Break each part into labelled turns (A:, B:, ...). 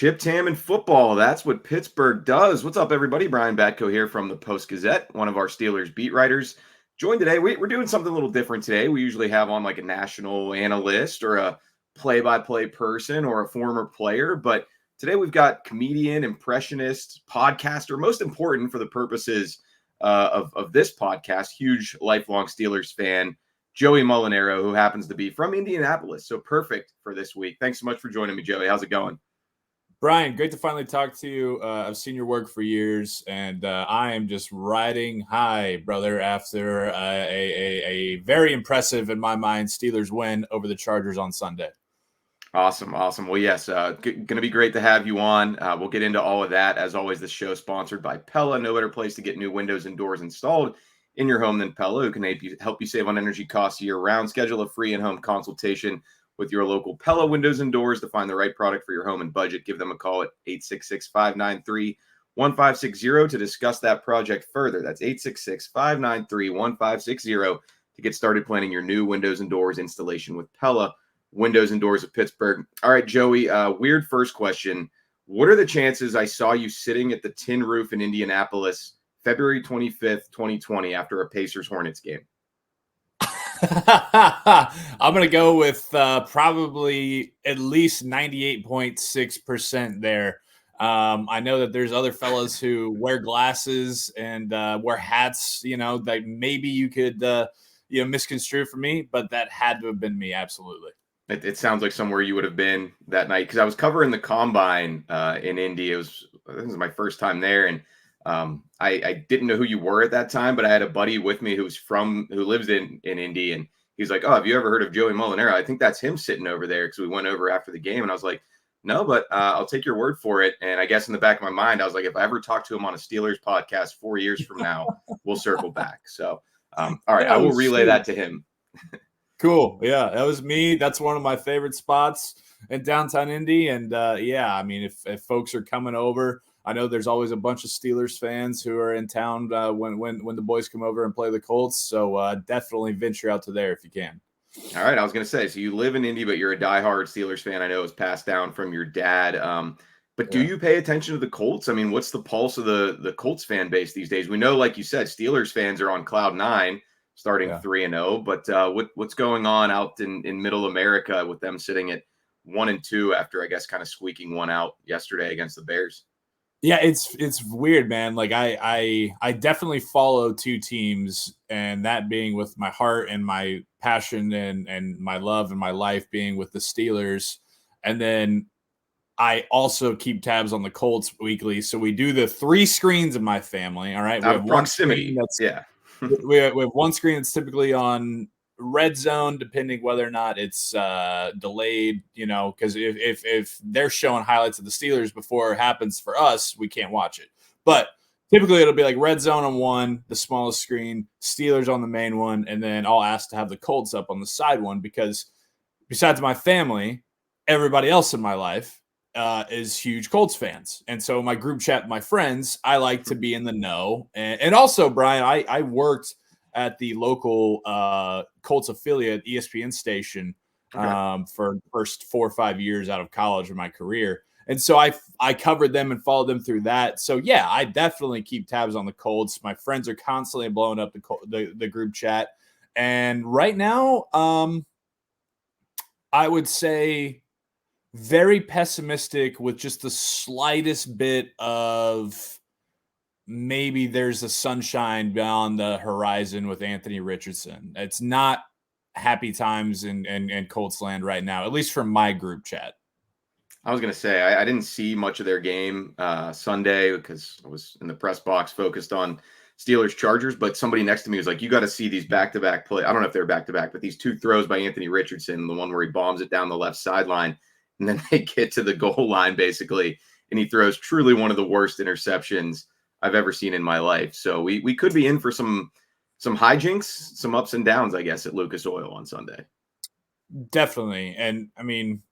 A: Chipped ham and football. That's what Pittsburgh does. What's up, everybody? Brian Batko here from the Post-Gazette, one of our Steelers beat writers. Joined today. We're doing something a little different today. We usually have on like a national analyst or a play-by-play person or a former player. But today we've got comedian, impressionist, podcaster, most important for the purposes of this podcast, huge lifelong Steelers fan, Joey Mulinaro, who happens to be from Indianapolis. So perfect for this week. Thanks so much for joining me, Joey. How's it going?
B: Brian, great to finally talk to you. I've seen your work for years, and I am just riding high, brother, after a very impressive, in my mind, Steelers win over the Chargers on Sunday.
A: Awesome. Well, yes, going to be great to have you on. We'll get into all of that. As always, this show is sponsored by Pella. No better place to get new windows and doors installed in your home than Pella, who can help you save on energy costs year-round. Schedule a free in-home consultation with your local Pella Windows and Doors to find the right product for your home and budget. Give them a call at 866-593-1560 to discuss that project further. That's 866-593-1560 to get started planning your new windows and doors installation with Pella Windows and Doors of Pittsburgh. All right, Joey, weird first question. What are the chances I saw you sitting at the Tin Roof in Indianapolis February 25th, 2020 after a Pacers-Hornets game?
B: I'm going to go with probably at least 98.6% there. I know that there's other fellas who wear glasses and wear hats, that maybe you could, misconstrue for me, but that had to have been me. Absolutely.
A: It sounds like somewhere you would have been that night, because I was covering the Combine in Indy. This was my first time there, and I didn't know who you were at that time, but I had a buddy with me who lives in Indy, and he's like, "Oh, have you ever heard of Joey Mulinaro? I think that's him sitting over there," because we went over after the game, and I was like, "No, but I'll take your word for it." And I guess in the back of my mind, I was like, if I ever talk to him on a Steelers podcast 4 years from now, we'll circle back. So, all right, I will relay that to him.
B: Cool. Yeah, that was me. That's one of my favorite spots in downtown Indy. And I mean, if folks are coming over, I know there's always a bunch of Steelers fans who are in town when the boys come over and play the Colts. So definitely venture out to there if you can.
A: All right, I was going to say, so you live in Indy, but you're a diehard Steelers fan. I know it was passed down from your dad. But do you pay attention to the Colts? I mean, what's the pulse of the Colts fan base these days? We know, like you said, Steelers fans are on cloud nine, starting 3-0. But what's going on out in Middle America with them sitting at 1-2 after, I guess, kind of squeaking one out yesterday against the Bears?
B: Yeah, it's weird, man. Like I definitely follow two teams, and that being with my heart and my passion and my love and my life being with the Steelers. And then I also keep tabs on the Colts weekly. So we do the three screens of my family. All right.
A: We have proximity.
B: we have one screen that's typically on red zone, depending whether or not it's delayed, because if they're showing highlights of the Steelers before it happens for us, we can't watch it. But typically it'll be like red zone on one, the smallest screen, Steelers on the main one, and then I'll ask to have the Colts up on the side one, because besides my family, everybody else in my life is huge Colts fans. And so my group chat, my friends, I like to be in the know. And also, Brian, I worked at the local Colts affiliate ESPN station for the first 4 or 5 years out of college in my career. And so I covered them and followed them through that. So, yeah, I definitely keep tabs on the Colts. My friends are constantly blowing up the group chat. And right now, I would say very pessimistic with just the slightest bit of maybe there's a sunshine beyond the horizon with Anthony Richardson. It's not happy times in Colts land right now, at least from my group chat.
A: I was going to say, I didn't see much of their game Sunday because I was in the press box focused on Steelers-Chargers, but somebody next to me was like, you got to see these back-to-back plays. I don't know if they're back-to-back, but these two throws by Anthony Richardson, the one where he bombs it down the left sideline, and then they get to the goal line, basically, and he throws truly one of the worst interceptions I've ever seen in my life. So we could be in for some hijinks, some ups and downs, I guess, at Lucas Oil on Sunday.
B: Definitely. And, I mean,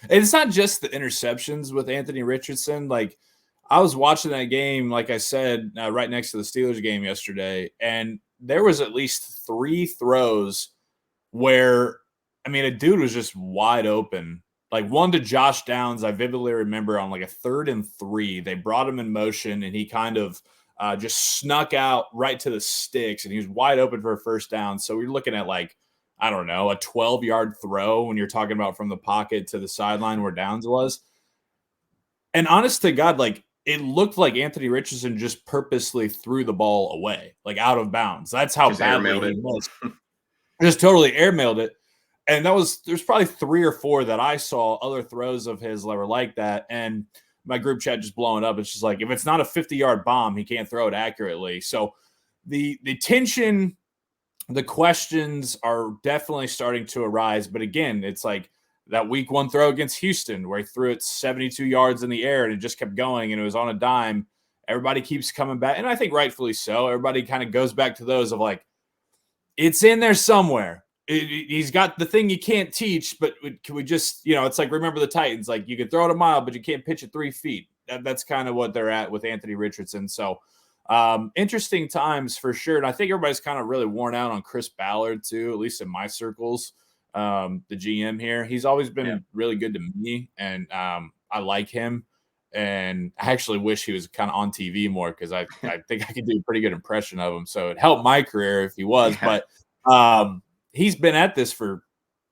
B: it's not just the interceptions with Anthony Richardson. Like, I was watching that game, like I said, right next to the Steelers game yesterday, and there was at least 3 throws where, I mean, a dude was just wide open like one to Josh Downs. I vividly remember on like a 3rd and 3, they brought him in motion and he kind of just snuck out right to the sticks and he was wide open for a first down. So we're looking at like, I don't know, a 12-yard throw when you're talking about from the pocket to the sideline where Downs was. And honest to God, like it looked like Anthony Richardson just purposely threw the ball away, like out of bounds. That's how
A: Just
B: badly
A: airmailed
B: he was. Just totally airmailed it. And there's probably 3 or 4 that I saw other throws of his that were like that. And my group chat just blowing up. It's just like, if it's not a 50-yard bomb, he can't throw it accurately. So the tension, the questions are definitely starting to arise. But again, it's like that week 1 throw against Houston where he threw it 72 yards in the air and it just kept going and it was on a dime. Everybody keeps coming back. And I think rightfully so. Everybody kind of goes back to those of like, it's in there somewhere. He's got the thing you can't teach, but can we just, it's like, remember the Titans, like you can throw it a mile, but you can't pitch it 3 feet. That's kind of what they're at with Anthony Richardson. So interesting times for sure. And I think everybody's kind of really worn out on Chris Ballard too, at least in my circles. The GM here, he's always been really good to me. And I like him. And I actually wish he was kind of on TV more because I think I could do a pretty good impression of him. So it helped my career if he was, but he's been at this for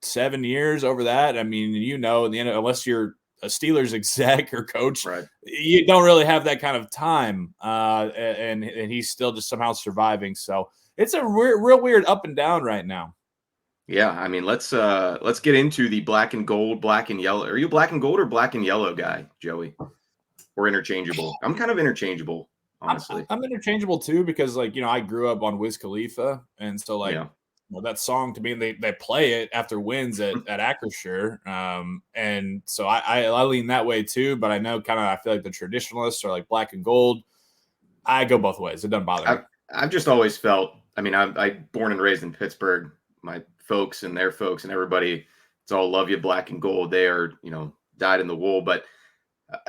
B: 7 years over that. I mean, unless you're a Steelers exec or coach,
A: right,
B: you don't really have that kind of time. And he's still just somehow surviving. So it's a real weird up and down right now.
A: Yeah, I mean, let's get into the black and gold, black and yellow. Are you black and gold or black and yellow guy, Joey? Or interchangeable? I'm kind of interchangeable, honestly.
B: I'm interchangeable too because, like, I grew up on Wiz Khalifa, and so like, that song to me, they play it after wins at Acrisure, and so I lean that way too. But I know I feel like the traditionalists are like black and gold. I go both ways. It doesn't bother me.
A: I've just always felt. I mean, I born and raised in Pittsburgh. My folks and their folks and everybody, it's all love you, black and gold. They are, dyed in the wool. But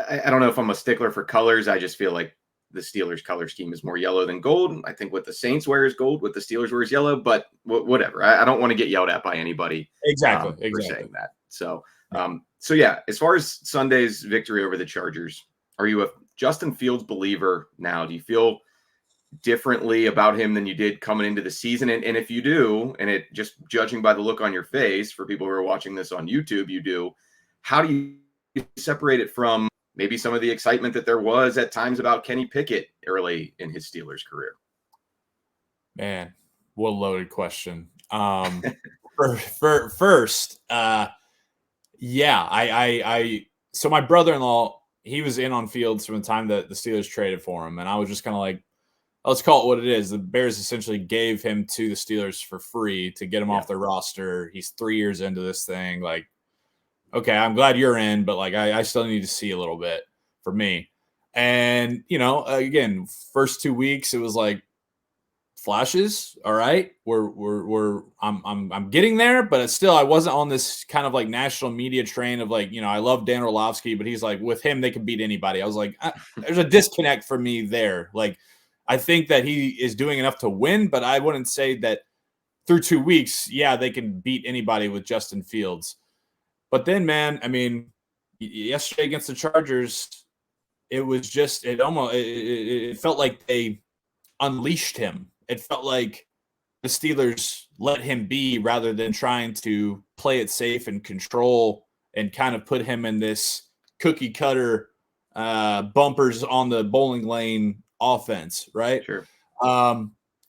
A: I don't know if I'm a stickler for colors. I just feel like the Steelers color scheme is more yellow than gold. I think what the Saints wear is gold, what the Steelers wear is yellow, but whatever. I don't want to get yelled at by anybody.
B: Exactly.
A: For saying that. So yeah, as far as Sunday's victory over the Chargers, are you a Justin Fields believer now? Do you feel differently about him than you did coming into the season? And if you do, and it just judging by the look on your face, for people who are watching this on YouTube, you do, how do you separate it from maybe some of the excitement that there was at times about Kenny Pickett early in his Steelers career?
B: Man, what a loaded question. First, so my brother-in-law, he was in on Fields from the time that the Steelers traded for him. And I was just kind of like, let's call it what it is. The Bears essentially gave him to the Steelers for free to get him off their roster. He's 3 years into this thing. Like, okay, I'm glad you're in, but like, I still need to see a little bit for me. And, again, first 2 weeks, it was like flashes. All right. I'm getting there, but it's still, I wasn't on this kind of like national media train of like, I love Dan Orlovsky, but he's like, with him, they can beat anybody. I was like, there's a disconnect for me there. Like, I think that he is doing enough to win, but I wouldn't say that through 2 weeks, they can beat anybody with Justin Fields. But then, man, I mean, yesterday against the Chargers, it was just, it felt like they unleashed him. It felt like the Steelers let him be rather than trying to play it safe and control and kind of put him in this cookie cutter bumpers on the bowling lane offense, right?
A: Sure.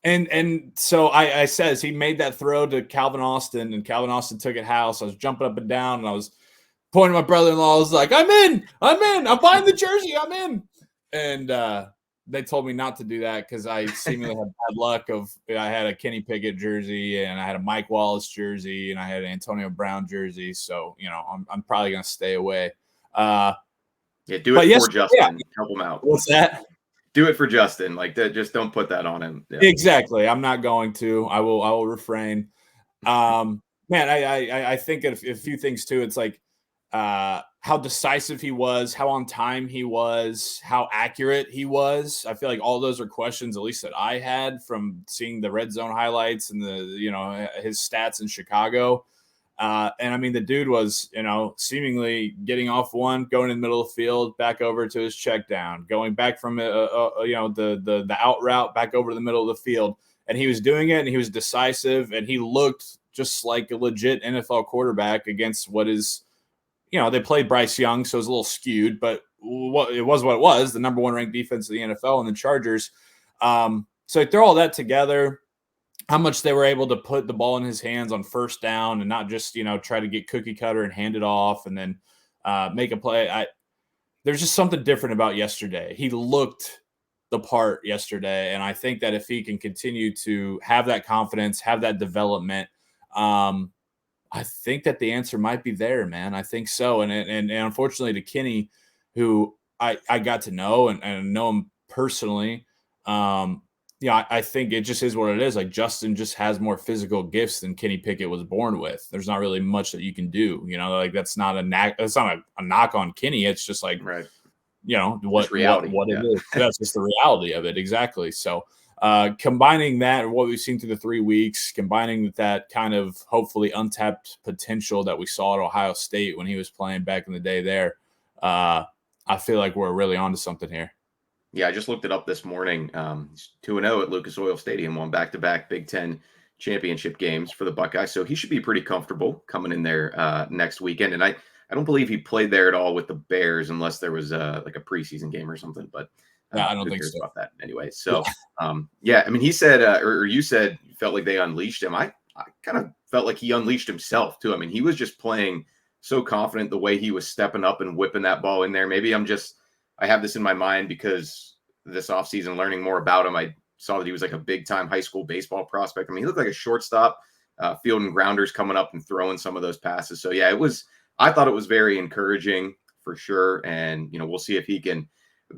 B: And so I says he made that throw to Calvin Austin, and Calvin Austin took it house. I was jumping up and down, and I was pointing to my brother-in-law. I was like, I'm in. I'm buying the jersey. I'm in. And they told me not to do that because I seemingly had bad luck of I had a Kenny Pickett jersey, and I had a Mike Wallace jersey, and I had an Antonio Brown jersey. So, I'm probably going to stay away.
A: Do it for Justin. Yeah. Help him out.
B: What's that?
A: Do it for Justin. Like that. Just don't put that on him. Yeah.
B: Exactly. I'm not going to. I will refrain. Man, I think of a few things too. It's like how decisive he was, how on time he was, how accurate he was. I feel like all those are questions, at least that I had from seeing the red zone highlights and the his stats in Chicago. And I mean, the dude was, seemingly getting off one, going in the middle of the field, back over to his check down, going back from the out route back over to the middle of the field. And he was doing it, and he was decisive, and he looked just like a legit NFL quarterback against what is, they played Bryce Young, so it was a little skewed, but what it was, the number one ranked defense of the NFL and the Chargers. So you throw all that together, how much they were able to put the ball in his hands on first down and not just, try to get cookie cutter and hand it off and then make a play. There's just something different about yesterday. He looked the part yesterday. And I think that if he can continue to have that confidence, have that development, I think that the answer might be there, man. I think so. And unfortunately to Kenny, who I got to know and know him personally, I think it just is what it is. Like, Justin just has more physical gifts than Kenny Pickett was born with. There's not really much that you can do. Like, that's not a knock on Kenny. It's just like,
A: right.
B: What it is. That's just the reality of it. Exactly. So combining that and what we've seen through the 3 weeks, combining with that kind of hopefully untapped potential that we saw at Ohio State when he was playing back in the day there, I feel like we're really onto something here.
A: Yeah, I just looked it up this morning. 2-0 at Lucas Oil Stadium, won back-to-back Big Ten championship games for the Buckeyes. So he should be pretty comfortable coming in there next weekend. And I don't believe he played there at all with the Bears unless there was like a preseason game or something. But
B: I don't think so.
A: About that anyway. So yeah, I mean, he said, or you said you felt like they unleashed him. I kind of felt like he unleashed himself too. I mean, he was just playing so confident the way he was stepping up and whipping that ball in there. Maybe I have this in my mind because this offseason, learning more about him, I saw that he was like a big-time high school baseball prospect. I mean, he looked like a shortstop, fielding grounders, coming up and throwing some of those passes. So, yeah, I thought it was very encouraging for sure. And, we'll see if he can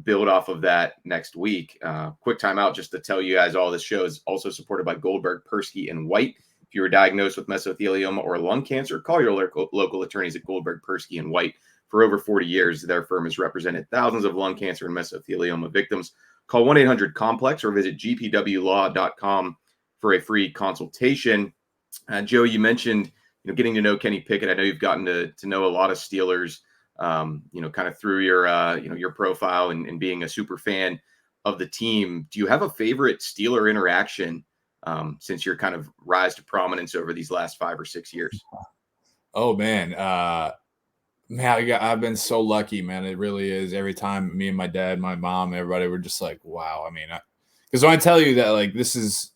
A: build off of that next week. Quick timeout just to tell you guys all this show is also supported by Goldberg, Persky, and White. If you were diagnosed with mesothelioma or lung cancer, call your local attorneys at Goldberg, Persky, and White. For over 40 years, their firm has represented thousands of lung cancer and mesothelioma victims. Call 1-800-COMPLEX or visit gpwlaw.com for a free consultation. Joe, you mentioned getting to know Kenny Pickett. I know you've gotten to know a lot of Steelers, kind of through your profile and being a super fan of the team. Do you have a favorite Steeler interaction since your kind of rise to prominence over these last 5 or 6 years?
B: Oh, man. Man, I've been so lucky, man. It really is. Every time me and my dad, my mom, everybody were just like, wow. I mean, because when I tell you that, like, this is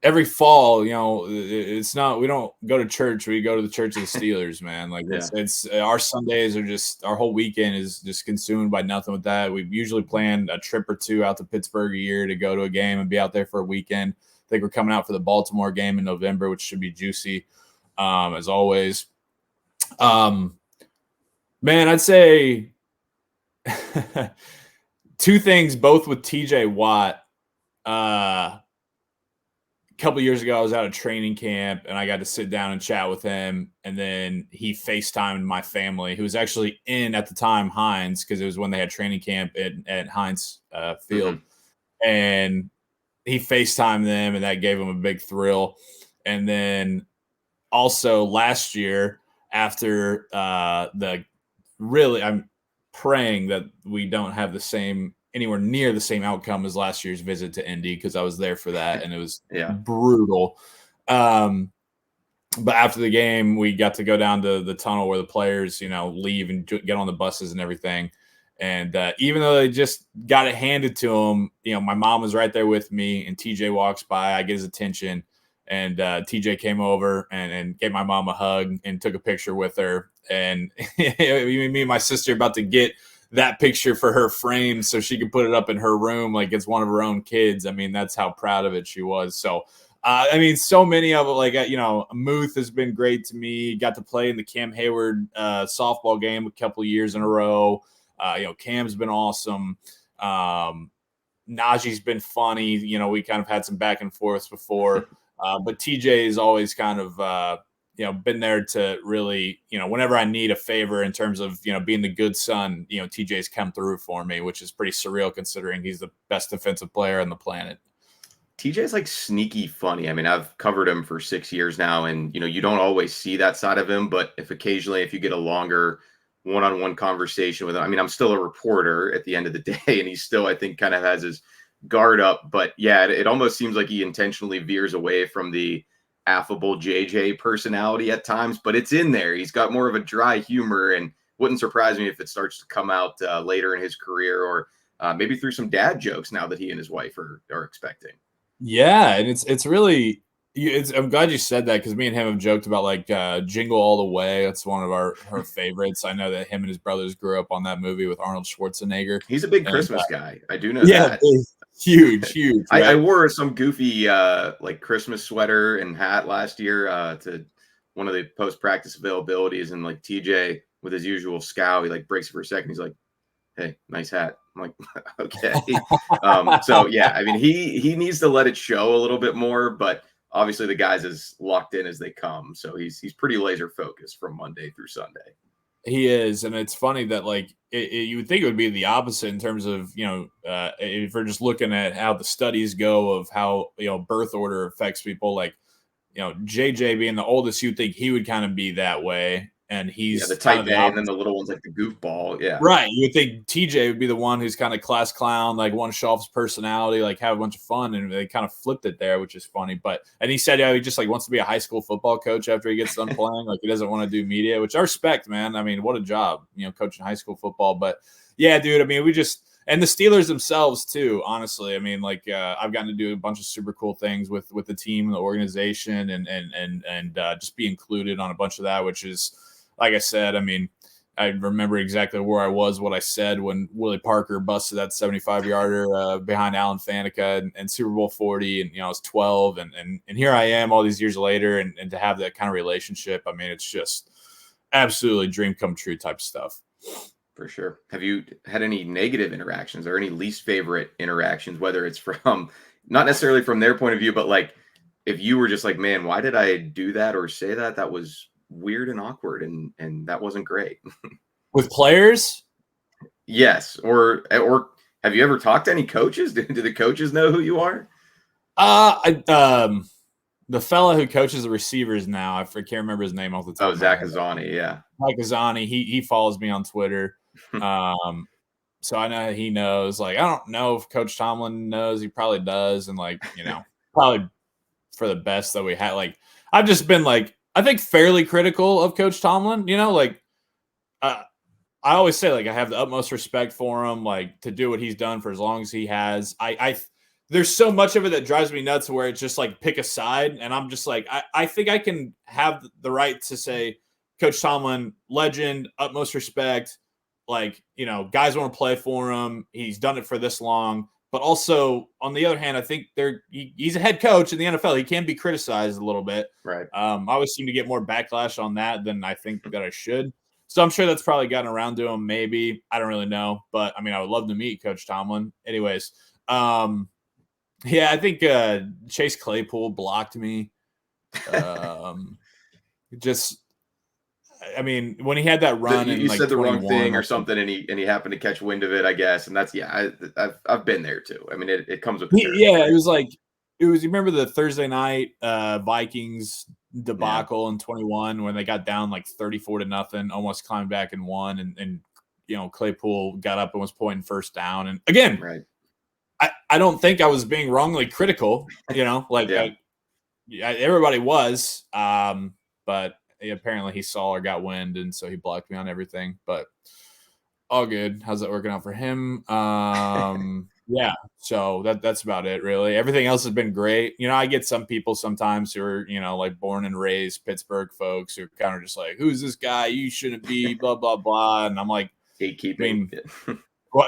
B: every fall, it's not, we don't go to church. We go to the church of the Steelers, man. Like, it's our Sundays are just, our whole weekend is just consumed by nothing with that. We've usually planned a trip or two out to Pittsburgh a year to go to a game and be out there for a weekend. I think we're coming out for the Baltimore game in November, which should be juicy, as always. Man, I'd say two things, both with TJ Watt. A couple years ago, I was out at training camp, and I got to sit down and chat with him. And then he FaceTimed my family, who was actually in, at the time, Heinz, because it was when they had training camp at Heinz Field. Mm-hmm. And he FaceTimed them, and that gave him a big thrill. And then also last year, after I'm praying that we don't have anywhere near the same outcome as last year's visit to Indy, because I was there for that and it was brutal. But after the game, we got to go down to the tunnel where the players, leave and get on the buses and everything. And even though they just got it handed to them, my mom was right there with me, and TJ walks by, I get his attention. And TJ came over and gave my mom a hug and took a picture with her. And me and my sister about to get that picture for her frame so she could put it up in her room like it's one of her own kids. I mean, that's how proud of it she was. So, so many of it, like, Muth has been great to me. Got to play in the Cam Heyward softball game a couple of years in a row. Cam's been awesome. Najee's been funny. We kind of had some back and forths before. But TJ is always kind of, been there to really, whenever I need a favor in terms of, being the good son, TJ's come through for me, which is pretty surreal considering he's the best defensive player on the planet.
A: TJ's like sneaky funny. I mean, I've covered him for 6 years now, and you don't always see that side of him. But if you get a longer one-on-one conversation with him, I mean, I'm still a reporter at the end of the day, and he still, I think, kind of has his guard up. But yeah, it almost seems like he intentionally veers away from the affable JJ personality at times, but it's in there. He's got more of a dry humor, and wouldn't surprise me if it starts to come out later in his career, or maybe through some dad jokes now that he and his wife are expecting.
B: Yeah, and it's really I'm glad you said that, because me and him have joked about like Jingle All the Way. That's one of our favorites. I know that him and his brothers grew up on that movie with Arnold Schwarzenegger.
A: He's a big Christmas guy. I do know
B: yeah,
A: that.
B: Huge. Right?
A: I wore some goofy like Christmas sweater and hat last year to one of the post-practice availabilities, and like TJ with his usual scowl, he like breaks it for a second. He's like, "Hey, nice hat." I'm like, okay. So yeah, I mean, he needs to let it show a little bit more, but obviously the guy's as locked in as they come. So he's pretty laser focused from Monday through Sunday.
B: He is, and it's funny that like you would think it would be the opposite in terms of if we're just looking at how the studies go of how birth order affects people. Like JJ being the oldest, you'd think he would kind of be that way, and he's
A: the type A, and then the little one's like the goofball. Yeah,
B: right. You would think TJ would be the one who's kind of class clown, like one shelf's personality, like have a bunch of fun, and they kind of flipped it there, which is funny. And he said, he just like wants to be a high school football coach after he gets done playing. Like he doesn't want to do media, which I respect, man. I mean, what a job, coaching high school football. But yeah, dude, I mean, and the Steelers themselves too, honestly. I mean, like I've gotten to do a bunch of super cool things with the team and the organization, and just be included on a bunch of that, which is, like I said, I mean, I remember exactly where I was, what I said when Willie Parker busted that 75-yarder behind Alan Faneca and Super Bowl 40, and I was 12, and here I am all these years later, and to have that kind of relationship, I mean, it's just absolutely dream come true type stuff.
A: For sure. Have you had any negative interactions or any least favorite interactions, whether it's from not necessarily from their point of view, but like if you were just like, man, why did I do that or say that? That was weird and awkward, and that wasn't great.
B: With players?
A: Yes. Or have you ever talked to any coaches? Do the coaches know who you are?
B: The fella who coaches the receivers now, I can't remember his name off the top.
A: Oh, Zach Azzani, yeah.
B: Mike Azzani, he follows me on Twitter. So I know he knows. Like, I don't know if Coach Tomlin knows. He probably does, and like, probably for the best that we had. Like, I've just been like, I think fairly critical of Coach Tomlin. Like I always say, like, I have the utmost respect for him, like to do what he's done for as long as he has. There's so much of it that drives me nuts where it's just like pick a side, and I'm just like, I think I can have the right to say Coach Tomlin, legend, utmost respect. Like, guys want to play for him. He's done it for this long. But also, on the other hand, I think he's a head coach in the NFL. He can be criticized a little bit.
A: Right.
B: I always seem to get more backlash on that than I think that I should. So I'm sure that's probably gotten around to him. Maybe. I don't really know. But, I mean, I would love to meet Coach Tomlin. Anyways, yeah, I think Chase Claypool blocked me. I mean, when he had that run,
A: you said the wrong thing or something, and he happened to catch wind of it, I guess, and that's I've been there too. I mean, it comes with
B: it was like you remember the Thursday night Vikings debacle in 21 when they got down like 34-0, almost climbed back and won, and Claypool got up and was pointing first down, and again,
A: right.
B: I don't think I was being wrongly critical, like everybody was, but. Apparently he saw or got wind, and so he blocked me on everything, but all good. How's that working out for him? Yeah, so that's about it, really. Everything else has been great. I get some people sometimes who are, like born and raised Pittsburgh folks who are kind of just like, who's this guy? You shouldn't be, blah, blah, blah. And I'm like,
A: gatekeeping.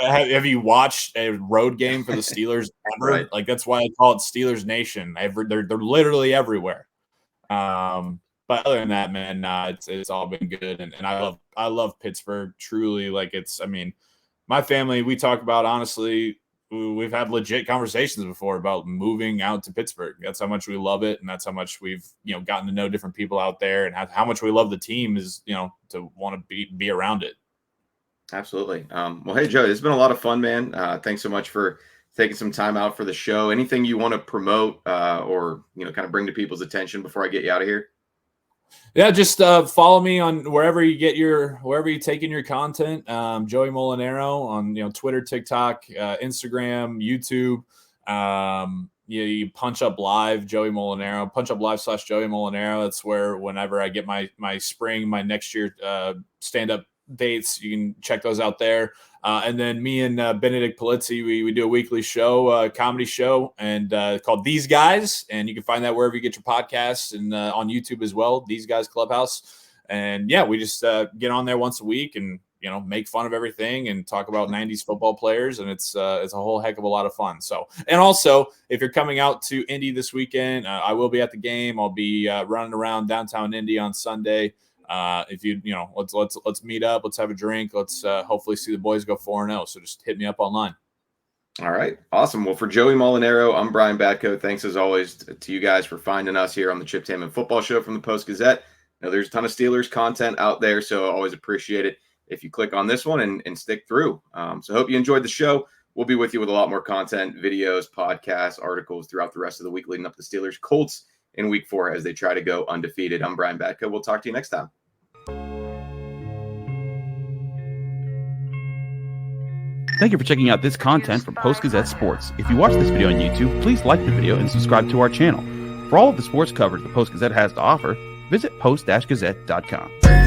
B: Have you watched a road game for the Steelers ever?
A: Right.
B: Like, that's why I call it Steelers Nation. They're literally everywhere. But other than that, man, it's all been good, and I love Pittsburgh truly. Like my family, we talk about, honestly, we've had legit conversations before about moving out to Pittsburgh. That's how much we love it, and that's how much we've gotten to know different people out there, and how much we love the team is to want to be around it.
A: Absolutely. Well, hey Joe, it's been a lot of fun, man. Thanks so much for taking some time out for the show. Anything you want to promote or, kind of bring to people's attention before I get you out of here?
B: Yeah, just follow me on wherever you take in your content. Joey Mulinaro on Twitter, TikTok, Instagram, YouTube. You punch up live Joey Mulinaro, punch up live / Joey Mulinaro. That's where whenever I get my next year stand-up dates, you can check those out there. And then me and Benedict Polizzi, we do a weekly show, comedy show, and called These Guys. And you can find that wherever you get your podcasts and on YouTube as well, These Guys Clubhouse. And yeah, we just get on there once a week and, make fun of everything and talk about 90s football players. And it's a whole heck of a lot of fun. So, and also if you're coming out to Indy this weekend, I will be at the game. I'll be running around downtown Indy on Sunday. If let's meet up, let's have a drink. Let's hopefully see the boys go 4-0. So just hit me up online.
A: All right. Awesome. Well, for Joey Mulinaro, I'm Brian Batko. Thanks as always to you guys for finding us here on the Chip Taman Football Show from the Post-Gazette. There's a ton of Steelers content out there, so I always appreciate it if you click on this one and stick through. So hope you enjoyed the show. We'll be with you with a lot more content, videos, podcasts, articles throughout the rest of the week leading up to the Steelers-Colts in Week 4 as they try to go undefeated. I'm Brian Batko. We'll talk to you next time.
C: Thank you for checking out this content from Post-Gazette Sports. If you watch this video on YouTube, please like the video and subscribe to our channel. For all of the sports coverage the Post-Gazette has to offer, visit post-gazette.com.